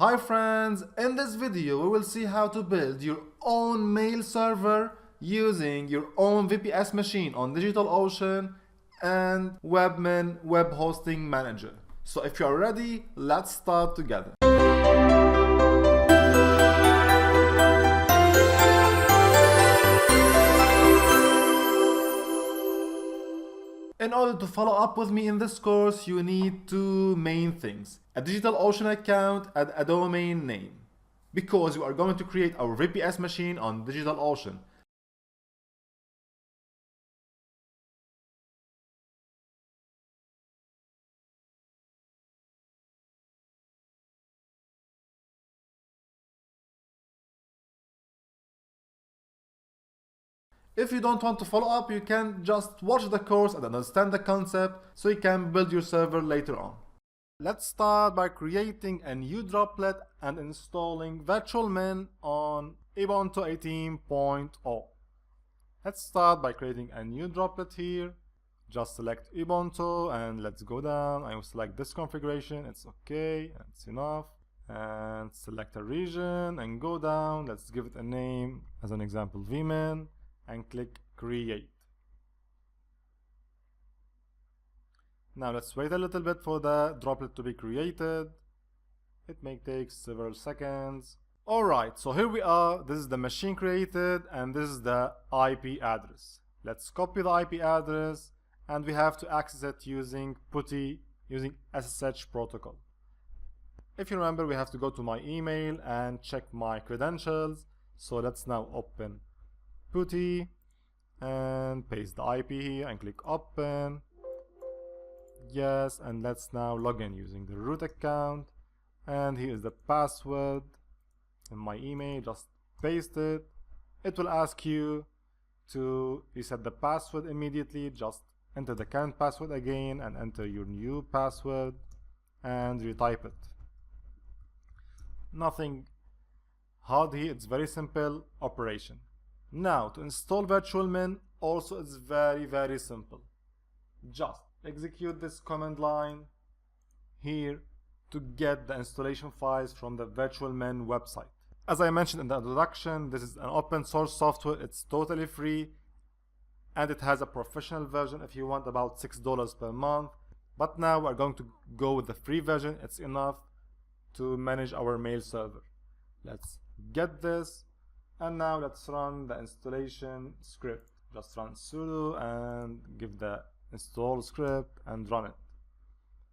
Hi friends, in this video we will see how to build your own mail server using your own VPS machine on DigitalOcean and Webmin Web Hosting Manager. So if you are ready, let's start together. In order to follow up with me in this course, you need two main things: a DigitalOcean account and a domain name, because we are going to create our VPS machine on DigitalOcean. If you don't want to follow up, you can just watch the course and understand the concept so you can build your server later on. Let's start by creating a new droplet and installing virtualmin on Ubuntu 18.0. Let's start by creating a new droplet here. Just select Ubuntu and let's go down. I will select this configuration, it's okay, that's enough. And select a region and go down. Let's give it a name, as an example vmin, and click create. Now let's wait a little bit for the droplet to be created. It may take several seconds. Alright, so here we are. This is the machine created and this is the IP address. Let's copy the IP address and we have to access it using putty, using SSH protocol. If you remember, we have to go to my email and check my credentials. So let's now open putty and paste the IP here and click open. Yes, and let's now log in using the root account, and here is the password in my email. Just paste it. It will ask you to reset the password immediately. Just enter the current password again and enter your new password and retype it. Nothing hard here, it's very simple operation. Now to install virtualmin also is very simple. Just execute this command line here to get the installation files from the virtualmin website. As I mentioned in the introduction, this is an open source software. It's totally free and it has a professional version if you want, about $6 per month. But now we're going to go with the free version. It's enough to manage our mail server. Let's get this. And now let's run the installation script. Just run sudo and give the install script and run it.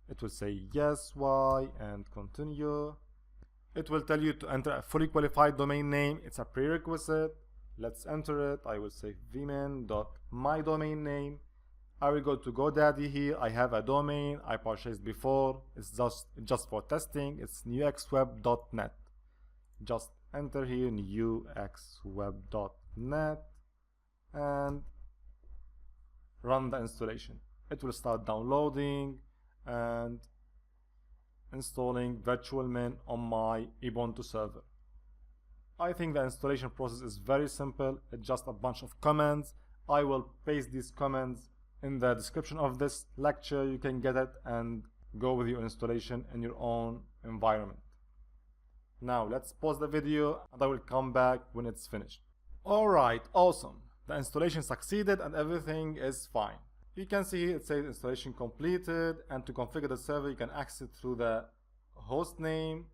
It will say yes, why, and continue. It will tell you to enter a fully qualified domain name. It's a prerequisite. Let's enter it. I will say vmin.mydomain I will go to GoDaddy here. I have a domain I purchased before. It's just for testing. It's newxweb.net. Just enter here newxweb.net and run the installation. It will start downloading and installing virtualmin on my Ubuntu server. I think the installation process is very simple. It's just a bunch of commands. I will paste these commands in the description of this lecture. You can get it and go with your installation in your own environment. Now let's pause the video and I will come back when it's finished. Alright, awesome. The installation succeeded and everything is fine. You can see here it says installation completed, and to configure the server you can access it through the host name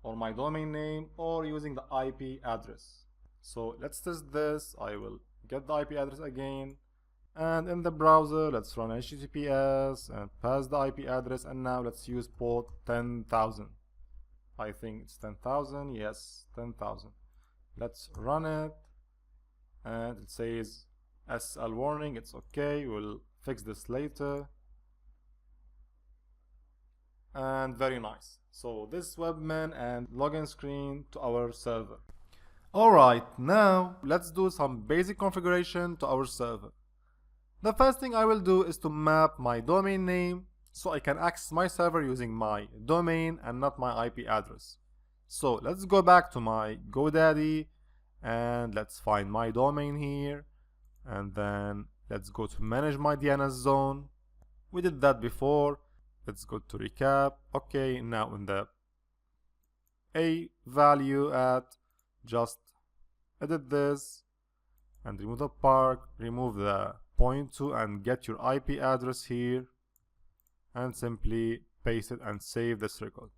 or my domain name or using the IP address. So let's test this. I will get the IP address again, and in the browser let's run HTTPS and pass the IP address, and now let's use port 10,000. I think it's 10,000. Yes, 10,000. Let's run it and it says SL warning. It's okay, we'll fix this later. And very nice. So this webmin and login screen to our server. Alright, now let's do some basic configuration to our server. The first thing I will do is to map my domain name so I can access my server using my domain and not my IP address. So let's go back to my GoDaddy and let's find my domain here, and then let's go to manage my DNS zone. We did that before. Let's go to recap. Okay, now in the a value at, just edit this and remove the park, remove the point to, and get your IP address here and simply paste it and save this record.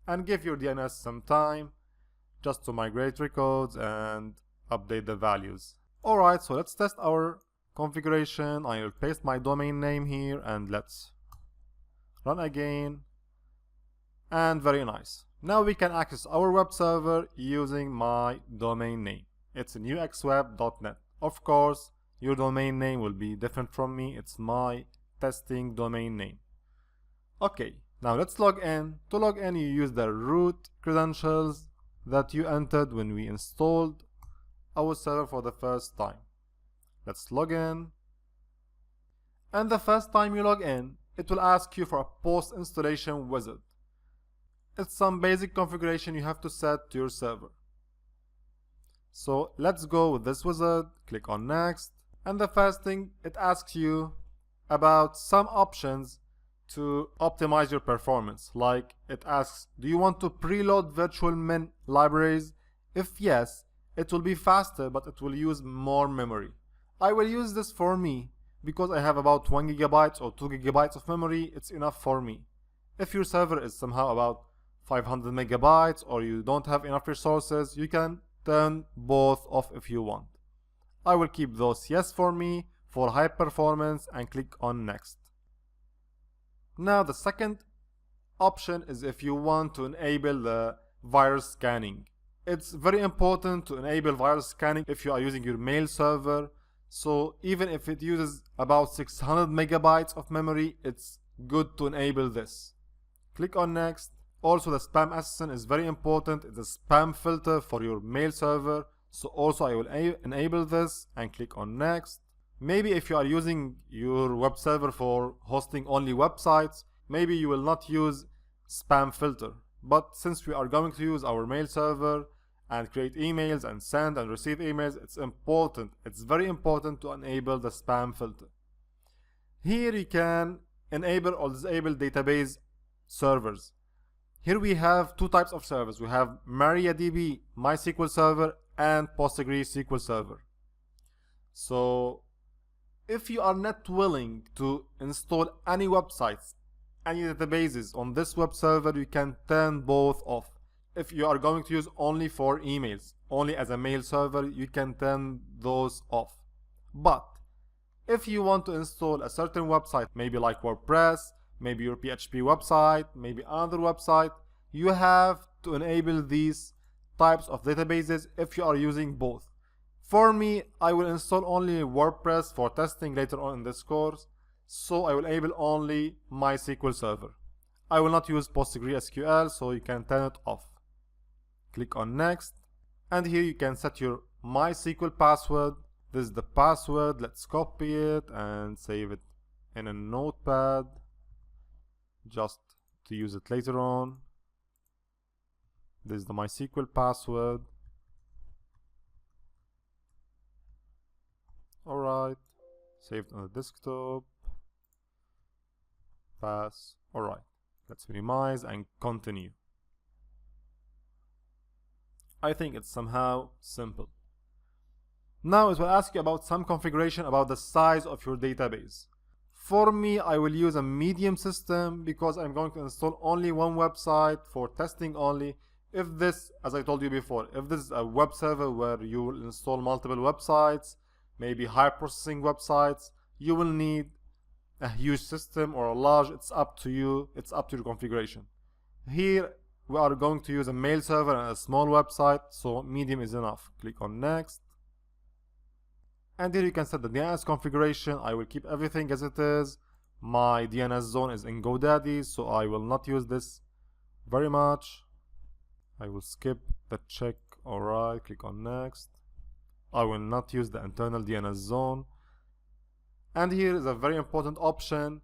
And give your DNS some time just to migrate records and update the values. Alright, so let's test our configuration. I will paste my domain name here and let's run again. And very nice. Now we can access our web server using my domain name. It's newxweb.net. Of course, your domain name will be different from me. It's my testing domain name. Okay, now let's log in. To log in, you use the root credentials that you entered when we installed our server for the first time. Let's log in. And the first time you log in, it will ask you for a post-installation wizard. It's some basic configuration you have to set to your server. So let's go with this wizard, click on next, and the first thing it asks you about some options to optimize your performance. Like it asks, do you want to preload virtual min libraries? If yes, it will be faster, but it will use more memory. I will use this for me because I have about 1 GB or 2 GB of memory. It's enough for me. If your server is somehow about 500 MB or you don't have enough resources, you can turn both off if you want. I will keep those yes for me for high performance and click on next. Now the second option is if you want to enable the virus scanning. It's very important to enable virus scanning if you are using your mail server. So even if it uses about 600 MB of memory, it's good to enable this. Click on next. Also, the spam assassin is very important. It's a spam filter for your mail server. So also I will enable this and click on next. Maybe if you are using your web server for hosting only websites, maybe you will not use spam filter. But since we are going to use our mail server and create emails and send and receive emails, it's very important to enable the spam filter. Here you can enable or disable database servers. Here we have two types of servers. We have MariaDB MySQL server and PostgreSQL server. So if you are not willing to install any websites, any databases on this web server, you can turn both off. If you are going to use only for emails, only as a mail server, you can turn those off. But if you want to install a certain website, maybe like WordPress, maybe your PHP website, maybe another website, you have to enable these types of databases if you are using both. For me, I will install only WordPress for testing later on in this course, so I will enable only MySQL server. I will not use PostgreSQL, so you can turn it off. Click on next, and here you can set your MySQL password. This is the password. Let's copy it and save it in a notepad just to use it later on. This is the MySQL password. Alright, saved on the desktop. Pass. Alright, let's minimize and continue. I think it's somehow simple. Now it will ask you about some configuration about the size of your database. For me, I will use a medium system because I'm going to install only one website for testing only. If this, as I told you before, if this is a web server where you will install multiple websites, maybe high processing websites, you will need a huge system or a large. It's up to you. It's up to your configuration. Here we are going to use a mail server and a small website, so medium is enough. Click on next. And here you can set the DNS configuration. I will keep everything as it is. My DNS zone is in GoDaddy, so I will not use this very much. I will skip the check. Alright, click on next. I will not use the internal DNS zone. And here is a very important option.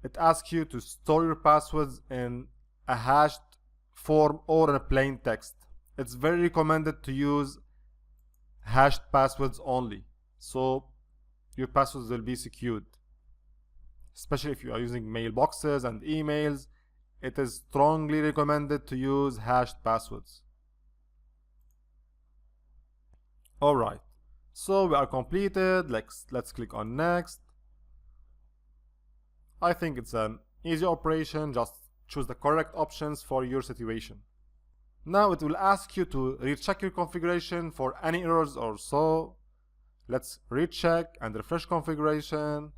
It asks you to store your passwords in a hashed form or in a plain text. It's very recommended to use hashed passwords only, so your passwords will be secured. Especially if you are using mailboxes and emails, it is strongly recommended to use hashed passwords. Alright, so we are completed. Let's click on next. I think it's an easy operation, just choose the correct options for your situation. Now it will ask you to recheck your configuration for any errors or so. Let's recheck and refresh configuration,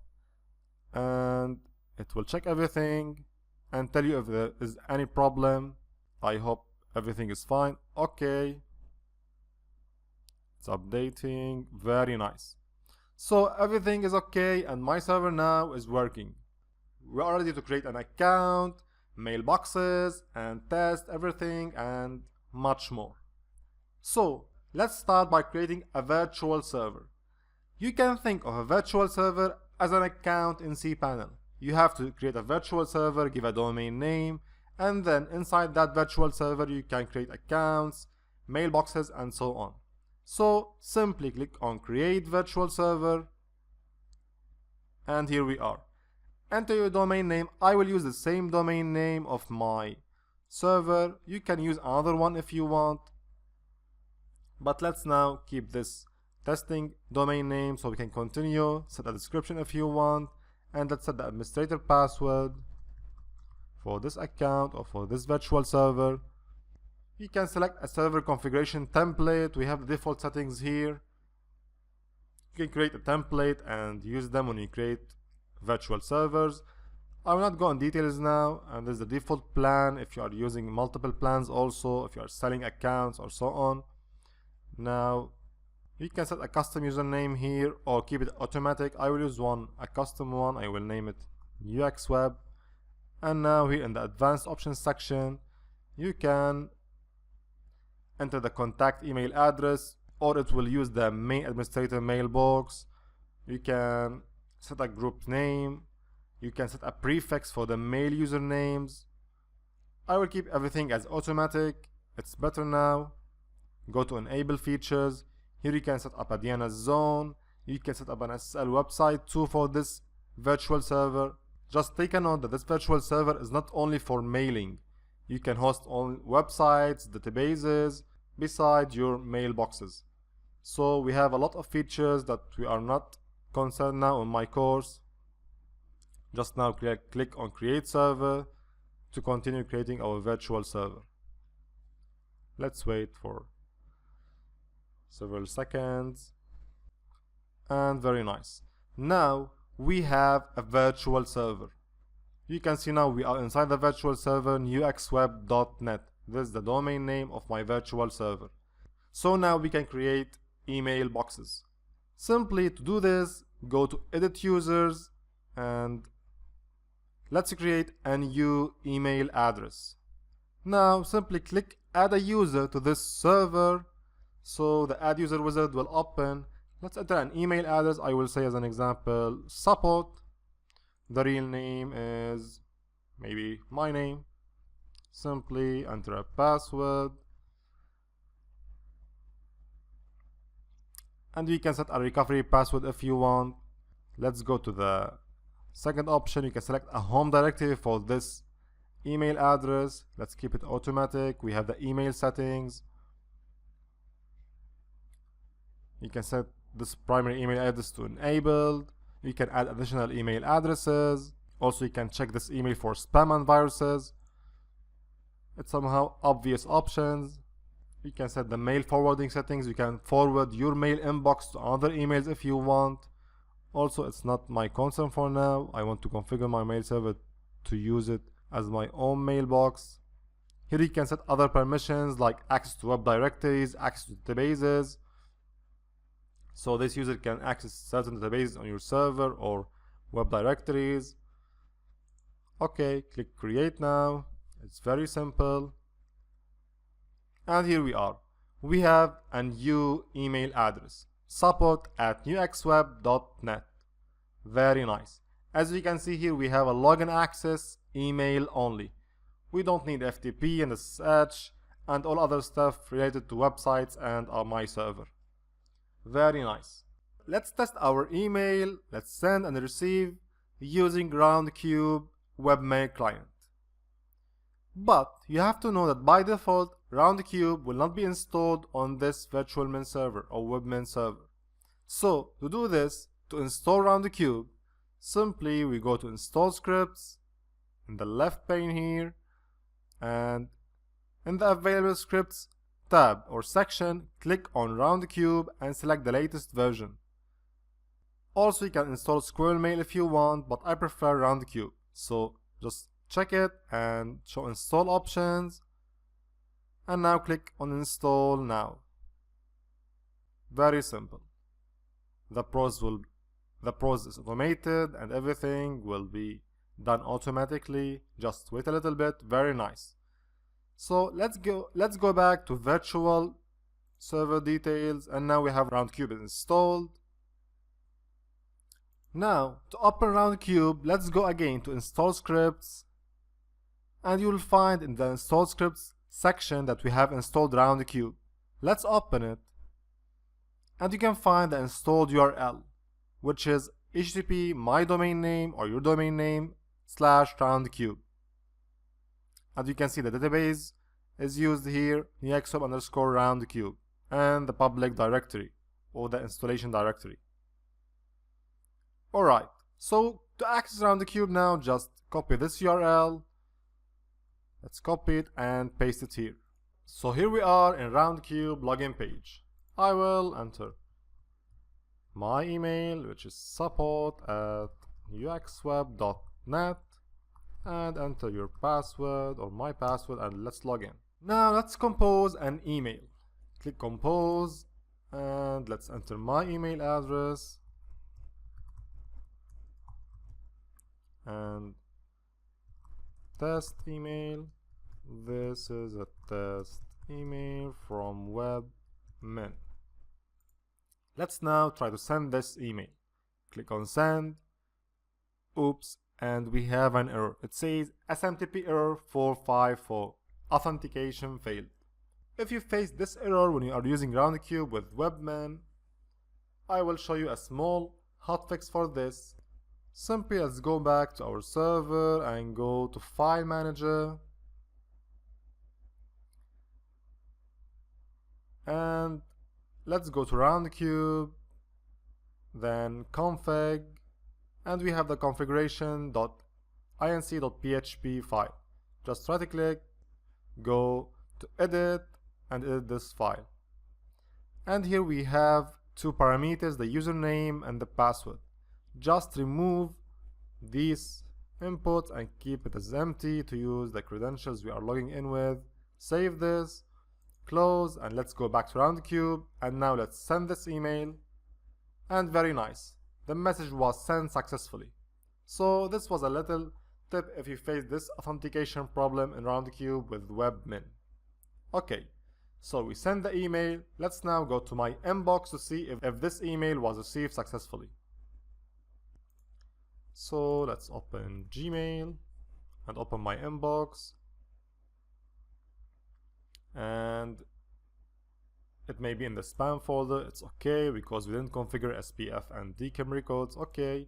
and it will check everything and tell you if there is any problem. I hope everything is fine. Okay, it's updating. Very nice. So everything is okay and my server now is working. We are ready to create an account, mailboxes, and test everything and much more. So let's start by creating a virtual server. You can think of a virtual server as an account in cPanel. You have to create a virtual server, give a domain name, and then inside that virtual server you can create accounts, mailboxes, and so on. So simply click on create virtual server, and here we are. Enter your domain name. I will use the same domain name of my server. You can use another one if you want, but let's now keep this testing domain name so we can continue. Set a description if you want, and let's set the administrator password for this account or for this virtual server. You can select a server configuration template. We have the default settings here. You can create a template and use them when you create virtual servers. I will not go on details now, and this is the default plan if you are using multiple plans, also if you are selling accounts or so on. Now you can set a custom username here or keep it automatic. I will use a custom one. I will name it UX Web. And now here in the advanced options section you can enter the contact email address, or it will use the main administrator mailbox. You can set a group name. You can set a prefix for the mail usernames. I will keep everything as automatic. It's better now. Go to enable features. Here you can set up a DNS zone. You can set up an SSL website too for this virtual server. Just take a note that this virtual server is not only for mailing. You can host on websites, databases, besides your mailboxes. So we have a lot of features that we are not concerned now on my course. Just now click on create server to continue creating our virtual server. Let's wait for several seconds. And very nice. Now we have a virtual server. You can see now we are inside the virtual server nuxweb.net. This is the domain name of my virtual server. So now we can create email boxes. Simply to do this, go to edit users and let's create a new email address. Now simply click add a user to this server. So the add user wizard will open. Let's enter an email address. I will say as an example support. The real name is maybe my name. Simply enter a password. And you can set a recovery password if you want. Let's go to the second option. You can select a home directory for this email address. Let's keep it automatic. We have the email settings. You can set this primary email address to enabled. You can add additional email addresses. Also, you can check this email for spam and viruses. It's somehow obvious options. You can set the mail forwarding settings. You can forward your mail inbox to other emails if you want. Also, it's not my concern for now. I want to configure my mail server to use it as my own mailbox. Here you can set other permissions like access to web directories, access to databases. So this user can access certain databases on your server or web directories. Okay, click create now. It's very simple. And here we are. We have a new email address, support@nuxweb.net. Very nice. As you can see here, we have a login access email only. We don't need FTP and SSH and all other stuff related to websites and my server. Very nice. Let's test our email. Let's send and receive using Roundcube webmail client. But you have to know that by default, Roundcube will not be installed on this virtual main server or webmin server. So to do this, to install Roundcube, simply we go to install scripts in the left pane here, and in the available scripts tab or section, click on Roundcube and select the latest version. Also, you can install Squirrel Mail if you want, but I prefer Roundcube. So just check it and show install options, and now click on install now. Very simple. The process is automated and everything will be done automatically. Just wait a little bit. Very nice. So let's go back to virtual server details, and now we have Roundcube installed. Now to open Roundcube, let's go again to install scripts, and you will find in the install scripts section that we have installed Roundcube. Let's open it, and you can find the installed URL, which is http my domain name or your domain name /roundcube. And you can see the database is used here, nextweb_roundcube, and the public directory or the installation directory. Alright, so to access Roundcube now, just copy this URL. Let's copy it and paste it here. So here we are in Roundcube login page. I will enter my email, which is support@uxweb.net, and enter your password or my password, and let's log in. Now let's compose an email. Click compose, and let's enter my email address, and test email. This is a test email from Webmin. Let's now try to send this email. Click on send. Oops, and we have an error. It says SMTP error 454, authentication failed. If you face this error when you are using Roundcube with Webmin, I will show you a small hotfix for this. Simply let's go back to our server and go to File Manager, and let's go to Roundcube, then config, and we have the configuration.inc.php file. Just right click, go to edit, and edit this file. And here we have two parameters, the username and the password. Just remove these inputs and keep it as empty to use the credentials we are logging in with. Save this, close, and let's go back to Roundcube, and now let's send this email. And very nice, the message was sent successfully. So this was a little tip if you face this authentication problem in Roundcube with Webmin. Okay, so we send the email. Let's now go to my inbox to see if this email was received successfully. So let's open Gmail and open my inbox, and it may be in the spam folder. It's okay because we didn't configure SPF and DKIM codes. Okay,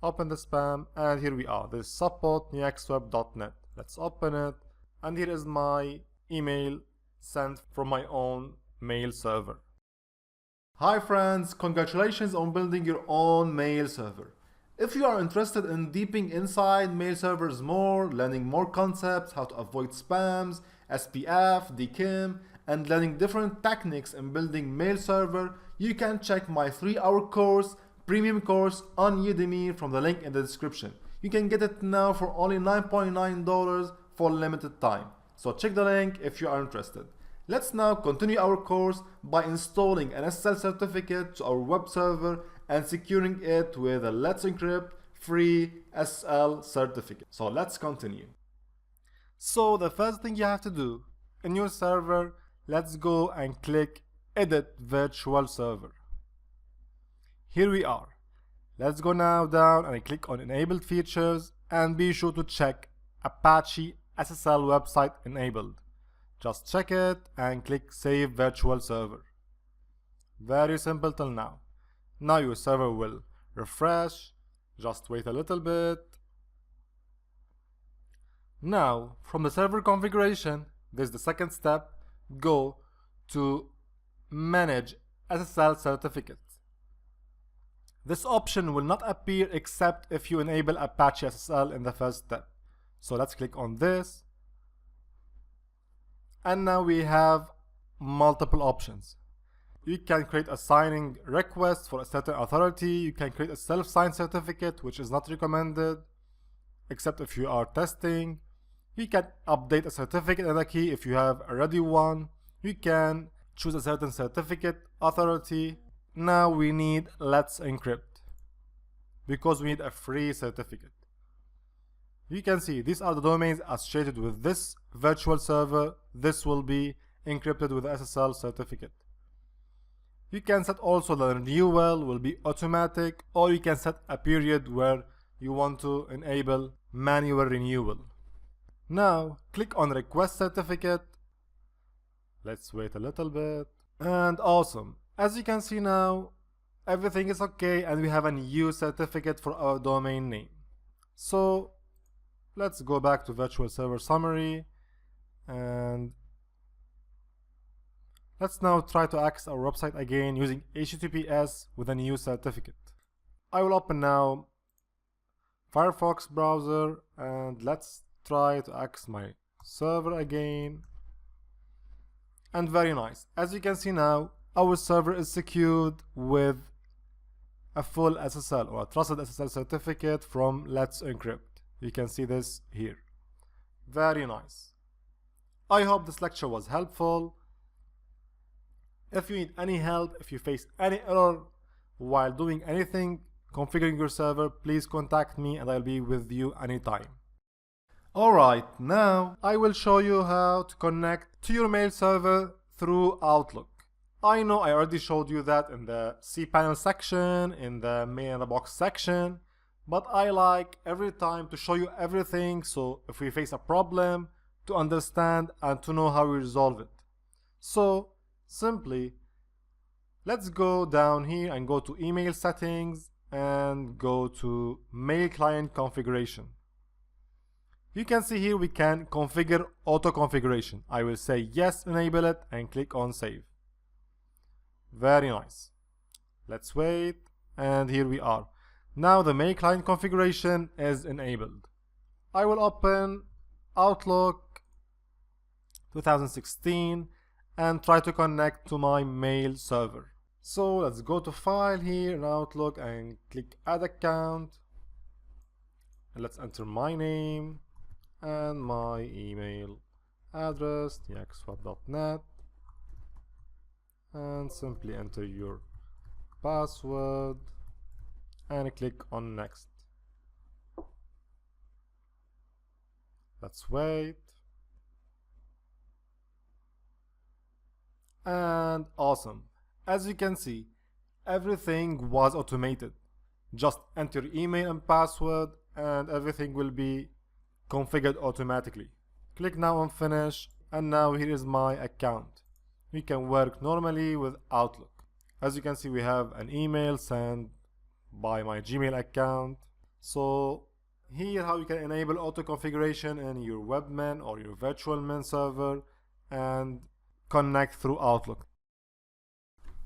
open the spam, and here we are. This is support@nextweb.net. Let's open it, and here is my email sent from my own mail server. Hi friends, congratulations on building your own mail server. If you are interested in deeping inside mail servers more, learning more concepts, how to avoid spams, SPF, DKIM, and learning different techniques in building mail server, you can check my 3-hour course, premium course on Udemy from the link in the description. You can get it now for only $9.9 for limited time. So check the link if you are interested. Let's now continue our course by installing an SSL certificate to our web server and securing it with a Let's Encrypt free SSL certificate. So let's continue. So the first thing you have to do in your server, let's go and click Edit Virtual Server. Here we are. Let's go now down and click on Enabled Features, and be sure to check Apache SSL website enabled. Just check it and click Save Virtual Server. Very simple till now. Now your server will refresh. Just wait a little bit. Now, from the server configuration, there's the second step, go to Manage SSL Certificates. This option will not appear except if you enable Apache SSL in the first step. So let's click on this. And now we have multiple options. You can create a signing request for a certain authority. You can create a self-signed certificate, which is not recommended, except if you are testing. You can update a certificate and a key if you have already one. You can choose a certain certificate authority. Now we need Let's Encrypt, because we need a free certificate. You can see these are the domains associated with this virtual server. This will be encrypted with the SSL certificate. You can set also the renewal will be automatic, or you can set a period where you want to enable manual renewal. Now click on Request Certificate. Let's wait a little bit. And awesome. As you can see now, everything is okay and we have a new certificate for our domain name. So let's go back to virtual server summary and let's now try to access our website again using HTTPS with a new certificate. I will open now Firefox browser and let's try to access my server again. And very nice. As you can see now, our server is secured with a full SSL or a trusted SSL certificate from Let's Encrypt. You can see this here. Very nice. I hope this lecture was helpful. If you need any help, if you face any error while doing anything, configuring your server, please contact me and I'll be with you anytime. Alright, now I will show you how to connect to your mail server through Outlook. I know I already showed you that in the cPanel section, in the mail in the box section, but I like every time to show you everything, so if we face a problem, to understand and to know how we resolve it. So simply, let's go down here and go to email settings and go to mail client configuration. You can see here we can configure auto configuration. I will say yes, enable it, and click on save. Very nice. Let's wait, and here we are. Now the mail client configuration is enabled. I will open Outlook 2016 and try to connect to my mail server. So let's go to file here in Outlook and click add account. And let's enter my name and my email address, txweb.net, and simply enter your password and click on next. Let's wait. And awesome. As you can see, everything was automated. Just enter your email and password and everything will be configured automatically. Click now on finish, and now here is my account. We can work normally with Outlook. As you can see, we have an email sent by my Gmail account. So here how you can enable auto configuration in your webmin or your virtual min server and connect through Outlook.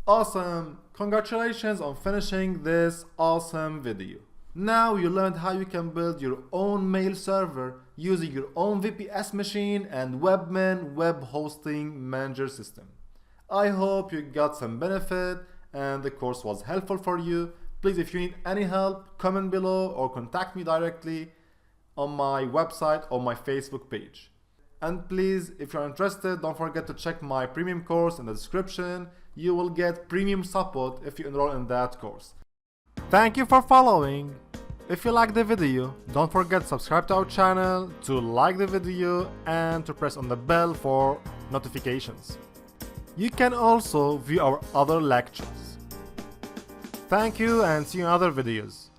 Awesome! Congratulations on finishing this awesome video. Now you learned how you can build your own mail server using your own VPS machine and Webmin web hosting manager system. I hope you got some benefit and the course was helpful for you. Please, if you need any help, comment below or contact me directly on my website or my Facebook page. And please, if you're interested, don't forget to check my premium course in the description. You will get premium support if you enroll in that course. Thank you for following. If you like the video, don't forget to subscribe to our channel, to like the video and to press on the bell for notifications. You can also view our other lectures. Thank you and see you in other videos.